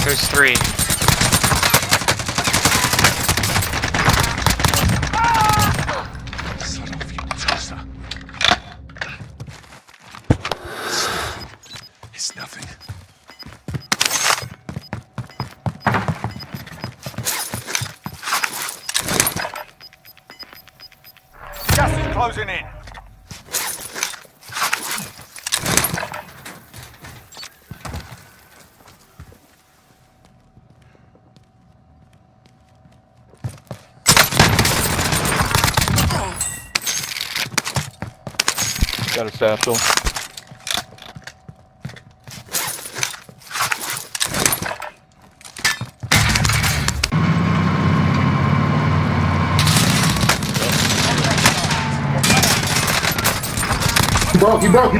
There's 3. Son of a tosser. It's nothing. Gas is closing in. Got a satchel. He broke.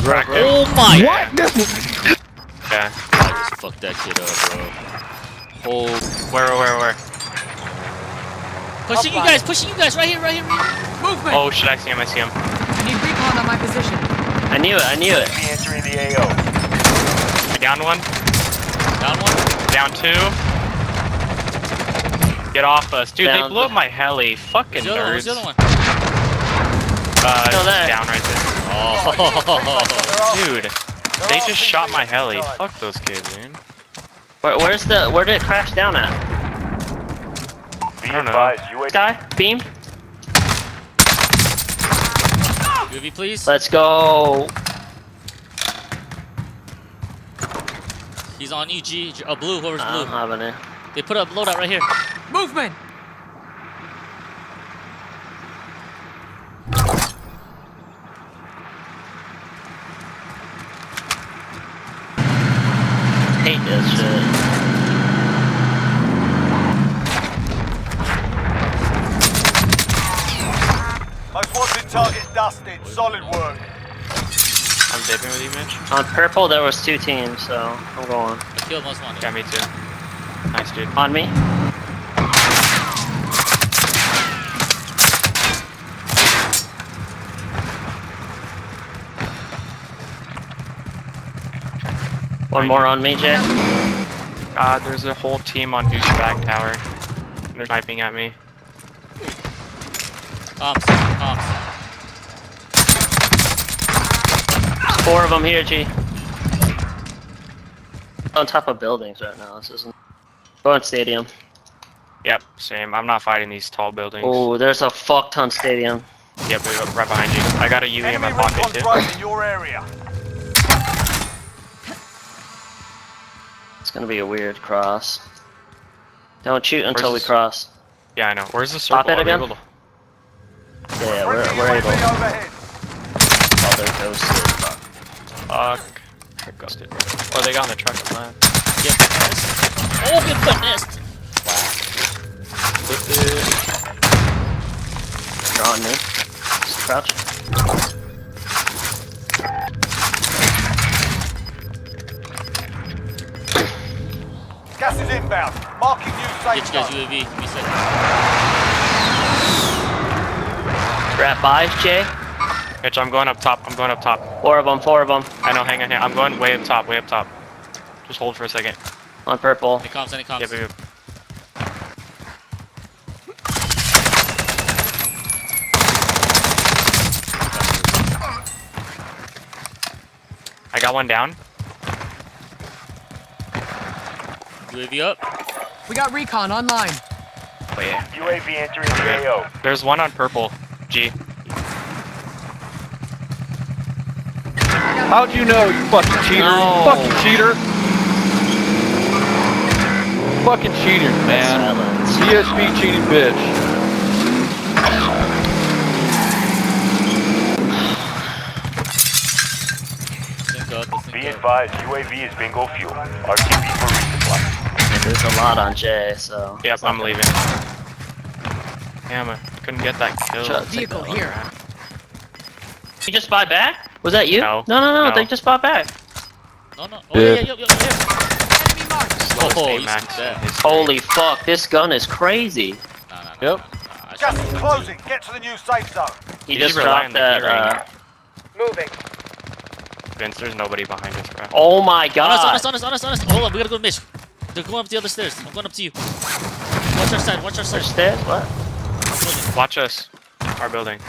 Right. Oh my! What? Yeah. I just fucked that kid up, bro. Oh. Where? Pushing you guys, right here. Movement! Oh shit, I see him. I need recon on my position. I knew it. Be entering the AO. I down 1. Down 2. Get off us. Dude, Down they blew up my heli. Fucking Where's nerds. the other one? Still there. Down right there. Oh. Dude, they just shot my heli. Fuck those kids, man. Where did it crash down at? Be I don't know. advised, UAV. Sky? Beam? UAV, please. Let's go. He's on EG. Blue, whoever's I blue. don't have any. They put a loadout right here. Movement! Hate this shit. Most wanted target dusted. Solid work. I'm dipping with you, Mitch. On purple, there was 2 teams, so I'm going. I killed most wanted. Yeah, me too. Nice, dude. On me? One more on me, Jay. There's a whole team on Goose back tower. They're sniping at me. Comps. 4 of them here, G. On top of buildings right now. This isn't. Go on stadium. Yep, same. I'm not fighting these tall buildings. Oh, there's a fuck ton stadium. Yep, we're right behind you. I got a UE in my Enemy pocket recon too. drone in your area. It's gonna be a weird cross. Don't shoot until we this? cross. Yeah, I know. Where's the circle? Pop it Are we again? able to- Yeah, we're Friendly able. UAV overhead. Oh, they're ghosted. Fuck. They're ghosted. Or they got on the truck and left. Yep. Oh, good goodness. Flip it. They're on me. Just crouch. Gas is inbound. Marking new Get safe you guys zone. UAV. Give me a second. Grab buys, Jay. Mitch, I'm going up top. 4 of them. I know, hang on here. I'm going way up top. Just hold for a second. On purple. Any comps? Yep. I got one down. UAV up. We got recon online. Oh yeah. UAV entering the AO. There's one on purple. G. How'd you know, you fucking cheater? No. Fucking cheater! Fucking cheater, man. Silence. ESP cheating bitch. Let's Be link up. advised, UAV is bingo fuel. RTB for resupply. There's a lot on Jay, so. Yep, I'm leaving. Damn, I couldn't get that kill. Shut- Vehicle here. You just bought back? Was that you? No. No. No. They just bought back. No. Oh, Yeah. yeah. Enemy marked. Slowest Oh, aim you max see that. in history. Holy fuck, this gun is crazy. Nah. Yep. I Gas shot is him. closing. Get to the new safe zone. He You just should rely dropped on the that, hearing. Moving. Vince, there's nobody behind us, bro. Oh my On us, god. on us, on us, on us, on us. Hold on, we gotta go to Mitch. They're going up the other stairs. I'm going up to you. Watch our side, watch our side. Stairs? What? Watch us. Our building.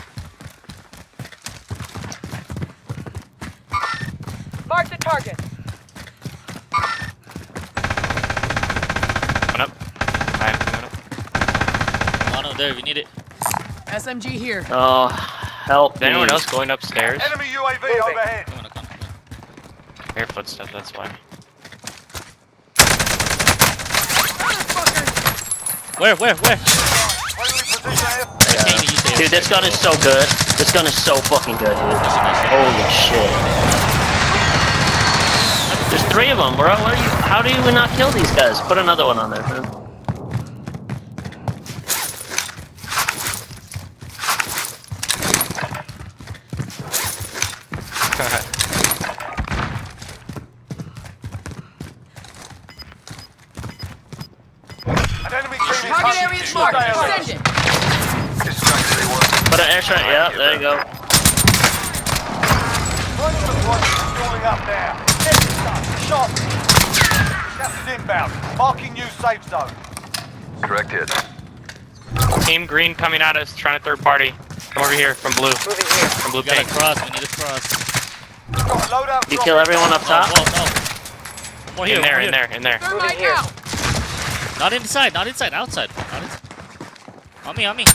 Mark the target. Coming up. I am coming up. Oh no, there, we need it. SMG here. Oh, help Is me. anyone else going upstairs? Enemy UAV overhead. Come on, come on. Air footsteps, that's why. Where? Friendly position here. Can't even use the Dude, this gun is so good. This gun is so fucking good, dude. Holy shit. There's 3 of them, bro. What are you? How do you not kill these guys? Put another one on there, man. An enemy team is Target hunting area you. is marked. Stay alert. Send it. Put an airstrike. Yeah, there you go. Friendly deployment installing up now. Get this done. Shot. Gas is inbound. Marking new safe zone. Correct hit. Team green coming at us, trying to third party. Come over here from blue. Moving here. From blue We gotta pink. cross, we need to cross. Got a loadout. You drop kill in. everyone up top? Oh, no. More here, In there, more in here. there, in there. Thermite now. Not inside, not inside, outside. Not inside. On me, on me.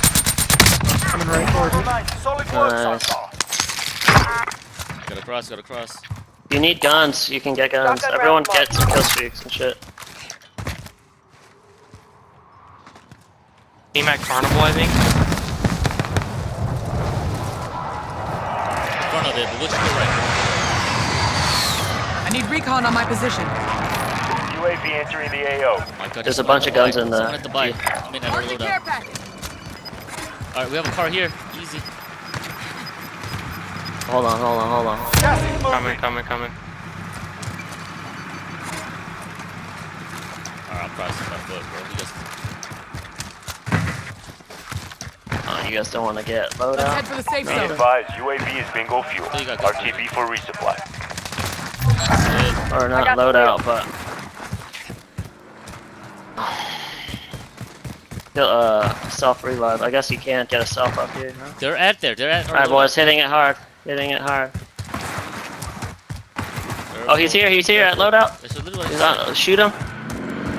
Remain. Solid work Nice. so far. Gotta cross, gotta cross. If you need guns, you can get guns. Shotgun Everyone round gets some kill streaks and shit. Team at Carnival, I think. In front of it, but look to the right. I need recon on my position. UAV entering the AO. Oh my God, There's a someone bunch at of the guns bike. in Someone there. at the bike. I mean, at our Marking care loadout. package. Alright, we have a car here. Easy. Hold on. Gas is Coming, moving. coming. Alright, I'm crossing my foot, bro. You just... Oh, you guys don't want to get Let's loadout? head for the safe Be zone. advised, UAV is bingo fuel. So you got good RTB for resupply. Good. Or not loadout, but... Self-revive. I guess you can't get a self up here, huh? They're at there. They're at our Alright, loadout. boys, hitting it hard. Oh, he's here at loadout. There's a little one. He's on, shoot him.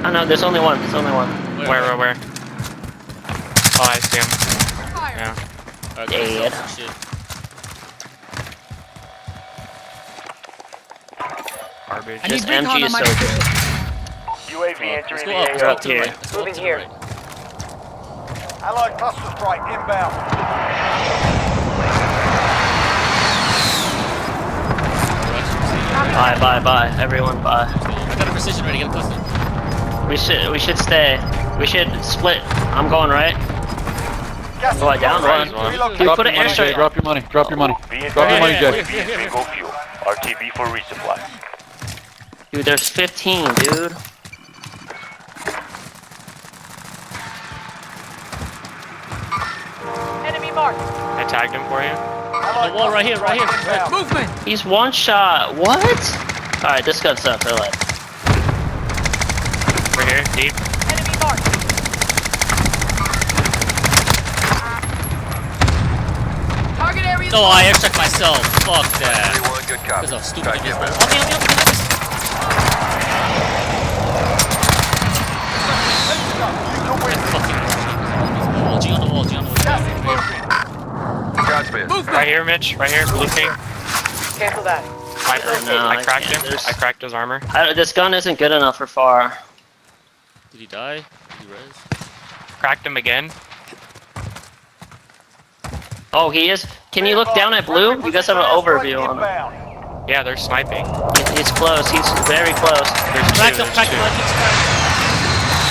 Oh no, there's only one. Where? Oh, I see him. Fire. Yeah. Alright, Dead. go shit. Garbage. I need Just recon MG on is my so position. good. UAV Let's entering go the up. Let's go AO. up to the Here. right. Let's go up to the here. right. Allied cluster strike inbound. Bye. Everyone, bye. I got a precision ready. Get a cluster. We should stay. We should split. I'm going right. Gas is Oh, I downed moving. one. Relocate. Dude, Drop put your an money, Jay. airstrike. Drop your money. Drop your money. Be Drop your money, advised, Jay. UAV is bingo fuel. RTB for resupply. Dude, there's 15, dude. Enemy marked. I tagged him for you. Allied the wall right here, cluster right strike here. inbound. Movement. He's one shot. What? Alright, this gun's up. They're like, Over here, deep. Enemy marked. Target area. No, I airchecked myself. Fuck that. Everyone, good copy. Because I'm stupid. Try to get On me, rid of on me, on me. You can win. Fucking wall. G on the wall. G on the wall. Gas is moving. Godspeed. Movement. Right here, Mitch. Right here, blue ping. Cancel that. Sniper. No, I I cracked can't. him. There's- I cracked his armor. this gun isn't good enough for far. Did he die? Did he res? Cracked him again. Oh, he is. Can you look down at blue? You guys have an overview on him. Inbound. Yeah, they're sniping. He's close. He's very close. There's two. Cracked him, There's cracked him. two. I think he's cracked.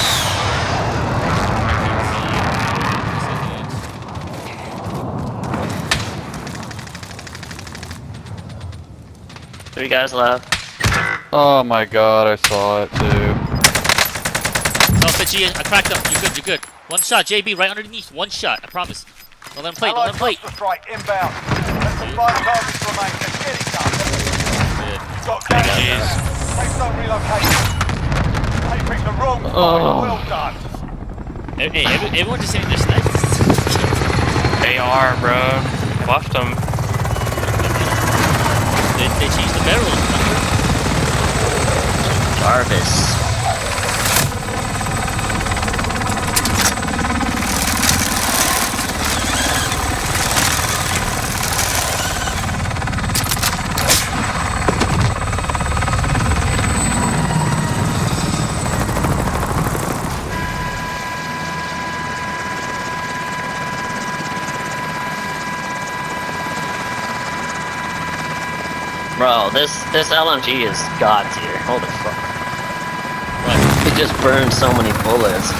Three guys left. Oh my god, I saw it too. Self G, I cracked him. You're good, you're good. One shot, JB, right underneath. One shot, I promise. Don't let him play, don't let Allied him play. cluster strike inbound. Let the five targets remain. Let's get it done. Zone relocation. They picked the wrong fight. Well done. Hey, everyone just saying they're snipers. They are, bro. Left them. They changed the barrels, remember? Jarvis. Bro, this LMG is god tier. Holy fuck. What? It just burns so many bullets.